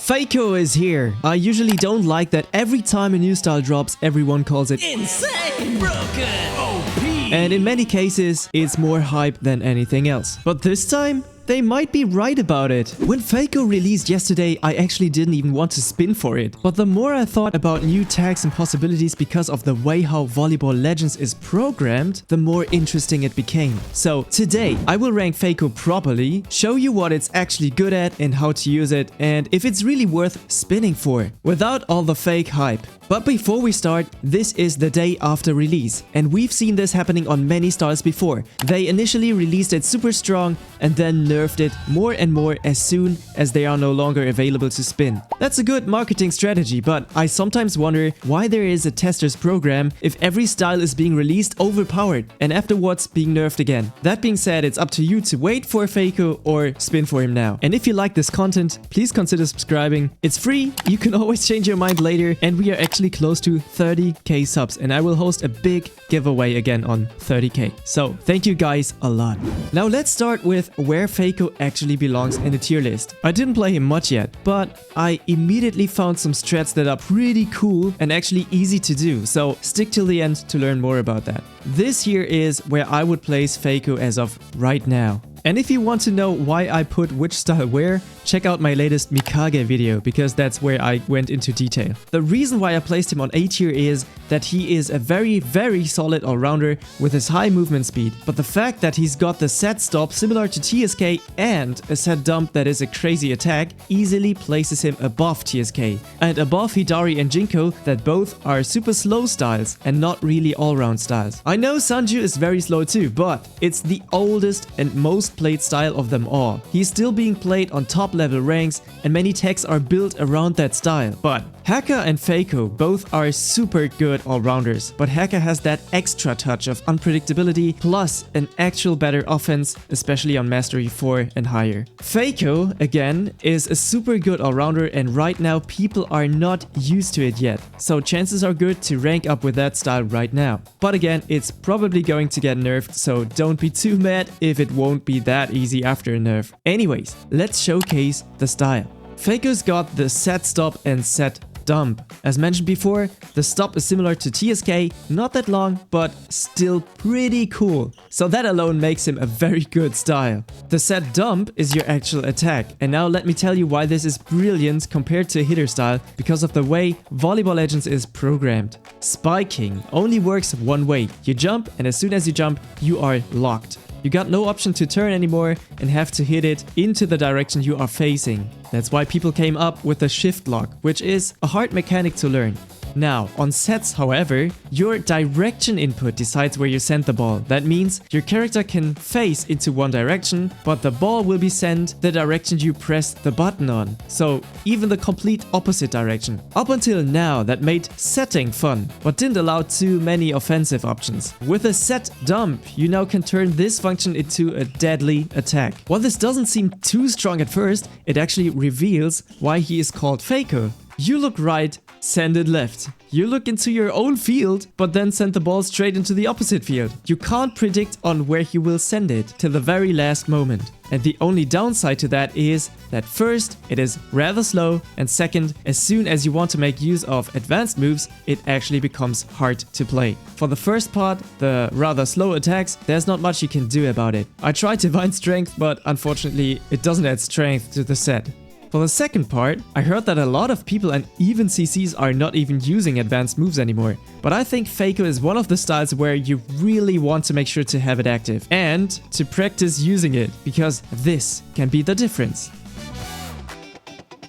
Feiko is here. I usually don't like that every time a new style drops, everyone calls it insane, broken, OP. And in many cases, it's more hype than anything else. But this time, they might be right about it. When Feiko released yesterday, I actually didn't even want to spin for it. But the more I thought about new tags and possibilities because of the way how Volleyball Legends is programmed, the more interesting it became. So today, I will rank Feiko properly, show you what it's actually good at and how to use it, and if it's really worth spinning for, without all the fake hype. But before we start, this is the day after release, and we've seen this happening on many styles before. They initially released it super strong and then nerfed it more and more as soon as they are no longer available to spin. That's a good marketing strategy, but I sometimes wonder why there is a tester's program if every style is being released overpowered and afterwards being nerfed again. That being said, it's up to you to wait for Feiko or spin for him now. And if you like this content, please consider subscribing. It's free, you can always change your mind later, and we are actually close to 30k subs, and I will host a big giveaway again on 30k. So thank you guys a lot. Now let's start with where Feiko actually belongs in the tier list. I didn't play him much yet, but I immediately found some strats that are pretty cool and actually easy to do, so stick till the end to learn more about that. This here is where I would place Feiko as of right now. And if you want to know why I put which style where, check out my latest Mikage video, because that's where I went into detail. The reason why I placed him on A tier is that he is a very solid all-rounder with his high movement speed. But the fact that he's got the set stop similar to TSK and a set dump that is a crazy attack easily places him above TSK and above Hidari and Jinko, that both are super slow styles and not really all-round styles. I know Sanju is very slow too, but it's the oldest and most played style of them all. He's still being played on top level ranks and many techs are built around that style. But Haka and Feiko both are super good all-rounders, but Haka has that extra touch of unpredictability plus an actual better offense, especially on Mastery 4 and higher. Feiko, again, is a super good all-rounder, and right now people are not used to it yet, so chances are good to rank up with that style right now. But again, it's probably going to get nerfed, so don't be too mad if it won't be that easy after a nerf. Anyways, let's showcase the style. Feiko's got the set stop and set dump. As mentioned before, the stop is similar to TSK, not that long, but still pretty cool. So that alone makes him a very good style. The set dump is your actual attack. And now let me tell you why this is brilliant compared to a hitter style, because of the way Volleyball Legends is programmed. Spiking only works one way. You jump, and as soon as you jump, you are locked. You got no option to turn anymore and have to hit it into the direction you are facing. That's why people came up with the shift lock, which is a hard mechanic to learn. Now, on sets, however, your direction input decides where you send the ball. That means your character can face into one direction, but the ball will be sent the direction you press the button on. So even the complete opposite direction. Up until now, that made setting fun, but didn't allow too many offensive options. With a set dump, you now can turn this function into a deadly attack. While this doesn't seem too strong at first, it actually reveals why he is called Feiko. You look right, send it left. You look into your own field, but then send the ball straight into the opposite field. You can't predict on where he will send it till the very last moment. And the only downside to that is that first, it is rather slow, and second, as soon as you want to make use of advanced moves, it actually becomes hard to play. For the first part, the rather slow attacks, there's not much you can do about it. I tried to find strength, but unfortunately, it doesn't add strength to the set. For the second part, I heard that a lot of people and even CCs are not even using advanced moves anymore. But I think Feiko is one of the styles where you really want to make sure to have it active and to practice using it, because this can be the difference.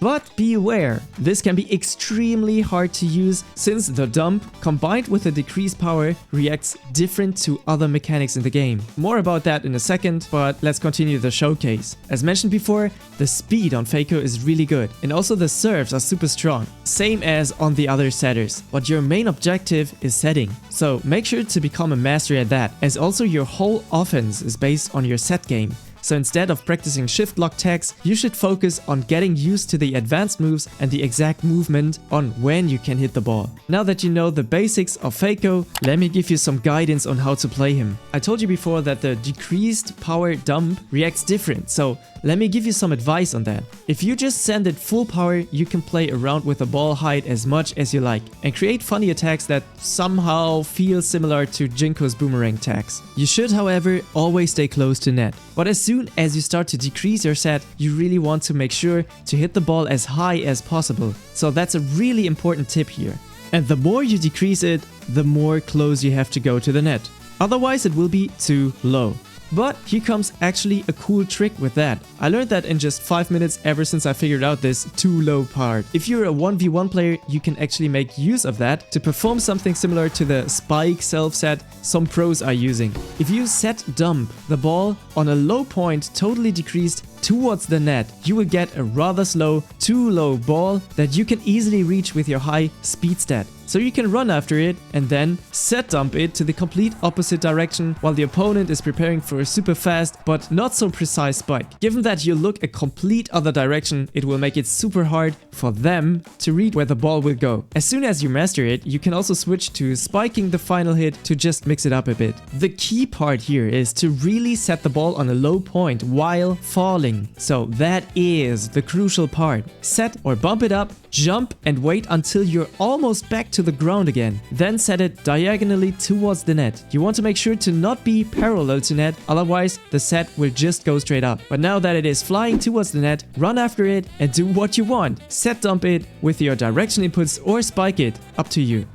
But beware, this can be extremely hard to use since the dump, combined with the decreased power, reacts different to other mechanics in the game. More about that in a second, but let's continue the showcase. As mentioned before, the speed on Feiko is really good, and also the serves are super strong, same as on the other setters. But your main objective is setting, so make sure to become a master at that, as also your whole offense is based on your set game. So instead of practicing shift lock tags, you should focus on getting used to the advanced moves and the exact movement on when you can hit the ball. Now that you know the basics of Feiko, let me give you some guidance on how to play him. I told you before that the decreased power dump reacts different, so let me give you some advice on that. If you just send it full power, you can play around with the ball height as much as you like and create funny attacks that somehow feel similar to Jinko's boomerang attacks. You should, however, always stay close to net. But as soon as you start to decrease your set, you really want to make sure to hit the ball as high as possible. So that's a really important tip here. And the more you decrease it, the more close you have to go to the net. Otherwise it will be too low. But here comes actually a cool trick with that. I learned that in just 5 minutes ever since I figured out this too low part. If you're a 1v1 player, you can actually make use of that to perform something similar to the spike self-set some pros are using. If you set dump the ball on a low point totally decreased towards the net, you will get a rather slow, too low ball that you can easily reach with your high speed stat. So you can run after it and then set dump it to the complete opposite direction while the opponent is preparing for a super fast but not so precise spike. Given that you look a complete other direction, it will make it super hard for them to read where the ball will go. As soon as you master it, you can also switch to spiking the final hit to just mix it up a bit. The key part here is to really set the ball on a low point while falling. So that is the crucial part. Set or bump it up, jump and wait until you're almost back to the ground again. Then set it diagonally towards the net. You want to make sure to not be parallel to net, otherwise the set will just go straight up. But now that it is flying towards the net, run after it and do what you want. Set dump it with your direction inputs or spike it, up to you.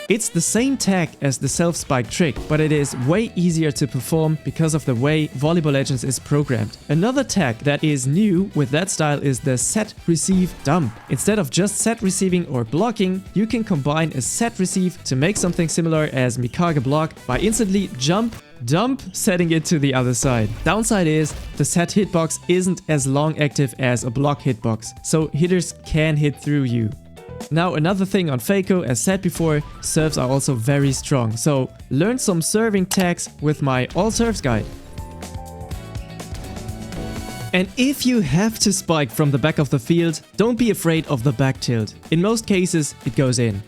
It's the same tag as the self-spike trick, but it is way easier to perform because of the way Volleyball Legends is programmed. Another tag that is new with that style is the set receive dump. Instead of just set receiving or blocking, you can combine a set receive to make something similar as Mikage block by instantly jump, dump, setting it to the other side. Downside is the set hitbox isn't as long active as a block hitbox, so hitters can hit through you. Now another thing on Feiko, as said before, serves are also very strong, so learn some serving tags with my All Serves guide. And if you have to spike from the back of the field, don't be afraid of the back tilt. In most cases, it goes in.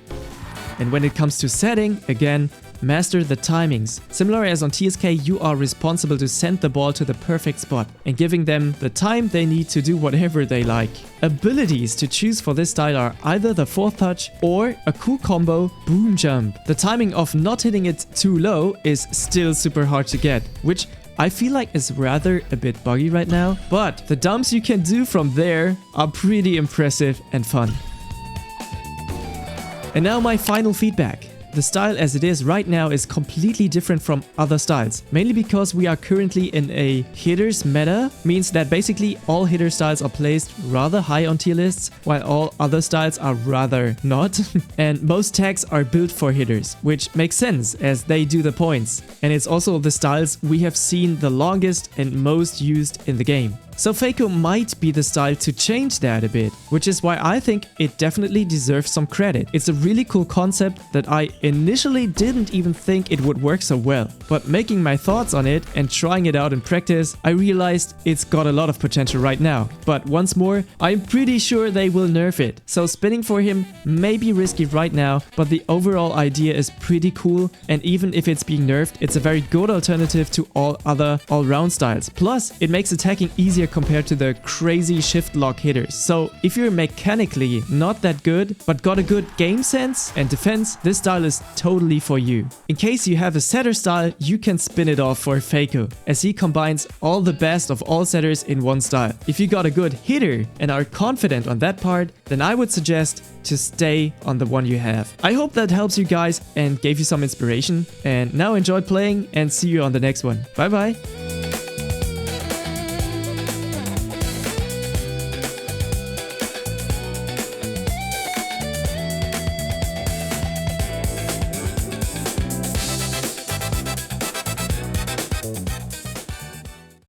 And when it comes to setting, again, master the timings. Similar as on TSK, you are responsible to send the ball to the perfect spot and giving them the time they need to do whatever they like. Abilities to choose for this style are either the fourth touch or a cool combo boom jump. The timing of not hitting it too low is still super hard to get, which I feel like is rather a bit buggy right now, but the dumps you can do from there are pretty impressive and fun. And now my final feedback. The style as it is right now is completely different from other styles, mainly because we are currently in a hitters meta, means that basically all hitter styles are placed rather high on tier lists, while all other styles are rather not. And most tags are built for hitters, which makes sense as they do the points. And it's also the styles we have seen the longest and most used in the game. So Feiko might be the style to change that a bit, which is why I think it definitely deserves some credit. It's a really cool concept that I initially didn't even think it would work so well. But making my thoughts on it and trying it out in practice, I realized it's got a lot of potential right now. But once more, I'm pretty sure they will nerf it. So spinning for him may be risky right now, but the overall idea is pretty cool. And even if it's being nerfed, it's a very good alternative to all other all-round styles. Plus, it makes attacking easier compared to the crazy shift lock hitters. So if you're mechanically not that good, but got a good game sense and defense, this style is totally for you. In case you have a setter style, you can spin it off for Feiko, as he combines all the best of all setters in one style. If you got a good hitter and are confident on that part, then I would suggest to stay on the one you have. I hope that helps you guys and gave you some inspiration. And now enjoy playing and see you on the next one. Bye bye!